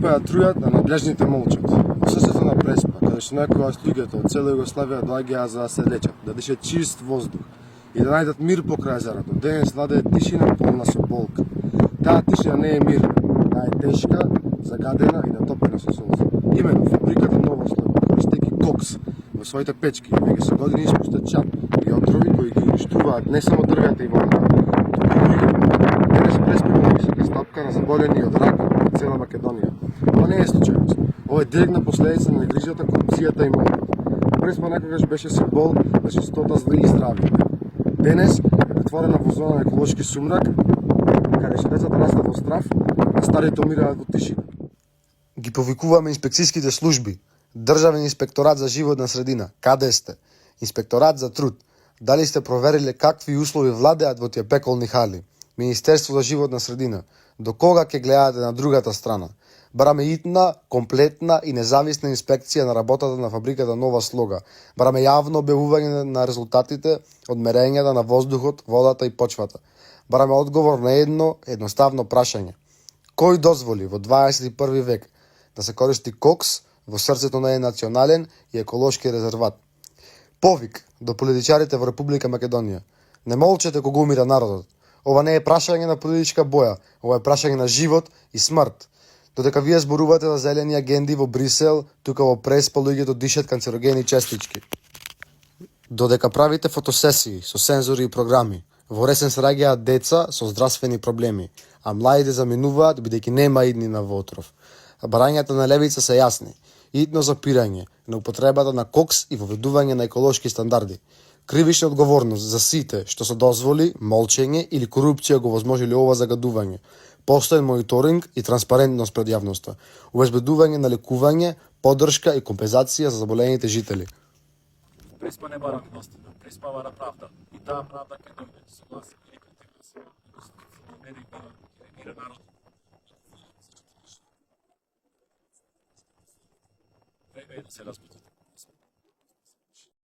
Преспа ја трујат, а надлежните молчат. Во срцето на Преспа, каде што некогаш луѓето од цела Југославија доаѓаа за да се лечат, да дишат чист воздух и да најдат мир покрај езерото, денес владее тишина полна со болка. Таа тишина не е мир, таа е тешка, загадена и натопена со солзи. Имено, фабриката Нова Слога, користејќи кокс во своите печки, веќе со години испуштат чап и отрови кои ги уништуваат не само дрвета и вода, туку и луѓето. Денес Преспа има највисока стапка на заболени од рак во цела Македонија. Ова не е случајност. Ова е директна последица на негрижата, корупцијата и морот. Преспа некогаш беше символ на чистота и здравје. Денес е претворена во зона на еколошки сумрак, каде што децата растат во страв, а старите умираат во тишина. Ги повикуваме инспекцијските служби, Државен инспекторат за животна средина, каде сте? Инспекторат за труд, дали сте провериле какви услови владеат во тие пеколни хали? Министерство за животна средина, до кога ќе гледате на другата страна? Бараме итна, комплетна и независна инспекција на работата на фабриката Нова Слога. Бараме јавно објавување на резултатите од мерењата на воздухот, водата и почвата. Бараме одговор на едно едноставно прашање. Кој дозволи во 21 век да се користи кокс во срцето на еден национален и еколошки резерват? Повик до политичарите во Република Македонија. Не молчете кога умира народот. Ова не е прашање на политичка боја, ова е прашање на живот и смрт. Додека вие зборувате за зелени агенди во Брисел, тука во Преспа луѓето дишат канцерогени честички. Додека правите фотосесии со сензори и програми, во ресен се раѓаат деца со здравствени проблеми, а младите заминуваат бидејќи нема иднина во отров. Барањата на левица се јасни. Итно запирање на употребата на кокс и воведување на еколошки стандарди. Кривична одговорност за сите што се дозволи, молчење или корупција го возможили ова загадување. Постоен мониторинг и транспарентност пред јавноста. Обезбедување на лекување, поддршка и компензација за заболените жители. Преспа не бара милостина, Преспа бара правда. И таа правда ќе дојде, согласи или против нас. Не мира народ. Да се разбудите.